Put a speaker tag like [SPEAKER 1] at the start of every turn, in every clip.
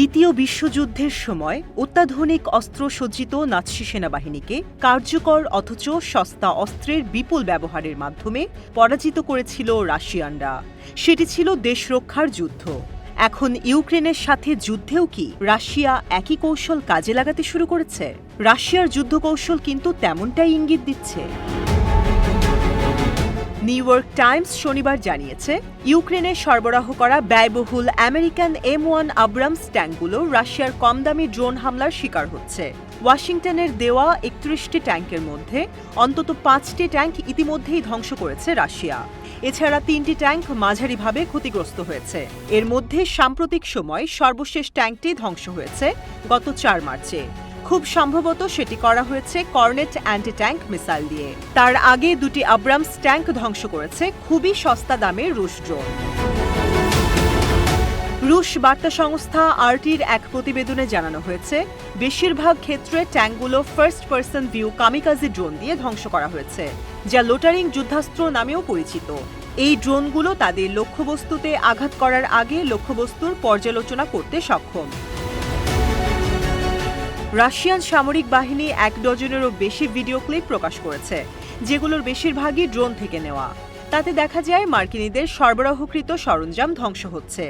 [SPEAKER 1] দ্বিতীয় বিশ্বযুদ্ধের সময় অত্যাধুনিক অস্ত্রসজ্জিত নাৎসি সেনাবাহিনীকে কার্যকর অথচ সস্তা অস্ত্রের বিপুল ব্যবহারের মাধ্যমে পরাজিত করেছিল রাশিয়ানরা। সেটি ছিল দেশরক্ষার যুদ্ধ। এখন ইউক্রেনের সাথে যুদ্ধেও কি রাশিয়া একই কৌশল কাজে লাগাতে শুরু করেছে? রাশিয়ার যুদ্ধকৌশল কিন্তু তেমনটাই ইঙ্গিত দিচ্ছে। নিউ ইয়র্ক টাইমস শনিবার জানিয়েছে, ইউক্রেনে সরবরাহ করা ব্যয়বহুল আমেরিকান M1 আব্রামস ট্যাঙ্কগুলো রাশিয়ার কম দামি ড্রোন হামলার শিকার হচ্ছে। ওয়াশিংটনের দেওয়া 31টি ট্যাঙ্কের মধ্যে অন্তত 5টি ট্যাঙ্ক ইতিমধ্যেই ধ্বংস করেছে রাশিয়া। এছাড়া 3টি ট্যাঙ্ক মাঝারিভাবে ক্ষতিগ্রস্ত হয়েছে। এর মধ্যে সাম্প্রতিক সময় সর্বশেষ ট্যাঙ্কটি ধ্বংস হয়েছে গত 4 মার্চে। খুব সম্ভবত সেটি করা হয়েছে কর্নেট অ্যান্টি ট্যাঙ্ক মিসাইল দিয়ে। তার আগে 2টি আব্রামস ট্যাঙ্ক ধ্বংস করেছে খুবই সস্তা দামের রুশ ড্রোন। রুশ বার্তা সংস্থা RTর এক প্রতিবেদনে জানানো হয়েছে, বেশিরভাগ ক্ষেত্রে ট্যাঙ্কগুলো first person view kamikaze drone দিয়ে ধ্বংস করা হয়েছে, যা লোটারিং যুদ্ধাস্ত্র নামেও পরিচিত। এই ড্রোনগুলো তাদের লক্ষ্যবস্তুতে আঘাত করার আগে লক্ষ্যবস্তুর পর্যালোচনা করতে সক্ষম। রাশিয়ান সামরিক বাহিনী 1 ডজনেরও বেশি ভিডিও ক্লিপ প্রকাশ করেছে, যেগুলোর বেশিরভাগই ড্রোন থেকে নেওয়া। তাতে দেখা যায় মার্কিনীদের সরবরাহকৃত সরঞ্জাম ধ্বংস হচ্ছে।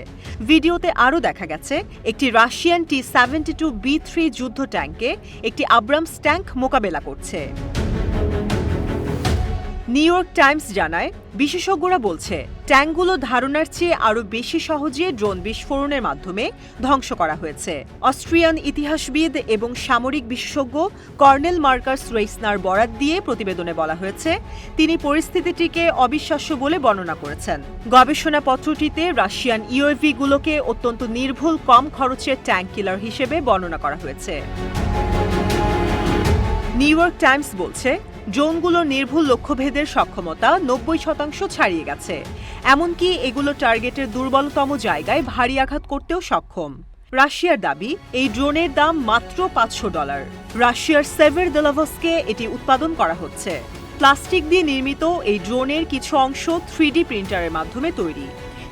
[SPEAKER 1] ভিডিওতে আরও দেখা গেছে একটি রাশিয়ান T-72B3 যুদ্ধ ট্যাঙ্কে একটি আব্রামস ট্যাঙ্ক মোকাবেলা করছে। নিউ ইয়র্ক টাইমস জানায়, বিশেষজ্ঞরা বলছে ট্যাঙ্কগুলো ধারণার চেয়ে আরও বেশি সহজে ড্রোন বিস্ফোরণের মাধ্যমে ধ্বংস করা হয়েছে। অস্ট্রিয়ান ইতিহাসবিদ এবং সামরিক বিশেষজ্ঞ কর্নেল মার্কাস রেইসনার বরাত দিয়ে প্রতিবেদনে বলা হয়েছে, তিনি পরিস্থিতিটিকে অবিশ্বাস্য বলে বর্ণনা করেছেন। গবেষণাপত্রটিতে রাশিয়ান ইউএভিগুলোকে অত্যন্ত নির্ভুল কম খরচের ট্যাঙ্ক কিলার হিসেবে বর্ণনা করা হয়েছে। নিউ ইয়র্ক টাইমস বলছে, ড্রোনগুলোর নির্ভুল লক্ষ্যভেদের সক্ষমতা 90% ছাড়িয়ে গেছে। এমনকি এগুলো টার্গেটের দুর্বলতম জায়গায় ভারী আঘাত করতেও সক্ষম। রাশিয়ার দাবি, এই ড্রোনের দাম মাত্র $500। রাশিয়ার সেভেরদোলভস্কে এটি উৎপাদন করা হচ্ছে। প্লাস্টিক দিয়ে নির্মিত এই ড্রোনের কিছু অংশ 3D প্রিন্টারের মাধ্যমে তৈরি।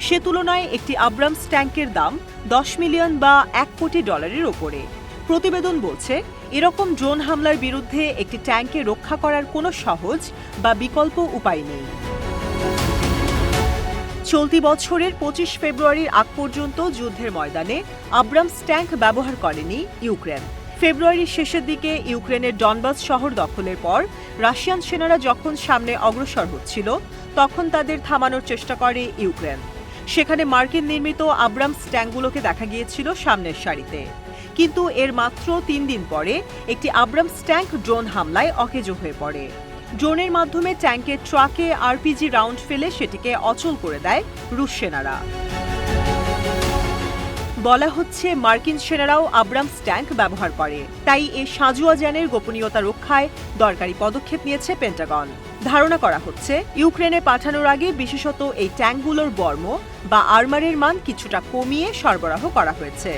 [SPEAKER 1] সে তুলনায় একটি আব্রামস ট্যাঙ্কের দাম $10 মিলিয়ন বা $1 কোটি ওপরে। প্রতিবেদন বলছে, এরকম ড্রোন হামলার বিরুদ্ধে একটি ট্যাঙ্কে রক্ষা করার কোনো সহজ বা বিকল্প উপায় নেই। চলতি বছরের 25 ফেব্রুয়ারির আগ পর্যন্ত যুদ্ধের ময়দানে আব্রামস ট্যাঙ্ক ব্যবহার করেনি ইউক্রেন। ফেব্রুয়ারির শেষের দিকে ইউক্রেনের ডনবাস শহর দখলের পর রাশিয়ান সেনারা যখন সামনে অগ্রসর হচ্ছিল, তখন তাদের থামানোর চেষ্টা করে ইউক্রেন। সেখানে মার্কিন নির্মিত আব্রামস ট্যাঙ্কগুলোকে দেখা গিয়েছিল সামনের সারিতে। কিন্তু এর মাত্র 3 দিন পরে একটি আব্রামস ট্যাঙ্ক ড্রোন হামলায় অকেজো হয়ে পড়ে। ড্রোনের মাধ্যমে ট্যাঙ্কের ট্রাকে RPG রাউন্ড ফেলে সেটিকে অচল করে দেয় রুশ সেনারা। বলা হচ্ছে, মার্কিন সেনারাও আব্রামস ট্যাঙ্ক ব্যবহার করে, তাই এ সাঁজোয়া যানের গোপনীয়তা রক্ষায় দরকারি পদক্ষেপ নিয়েছে পেন্টাগন। ধারণা করা হচ্ছে, ইউক্রেনে পাঠানোর আগে বিশেষত এই ট্যাঙ্কগুলোর বর্ম বা আর্মারের মান কিছুটা কমিয়ে সরবরাহ করা হয়েছে।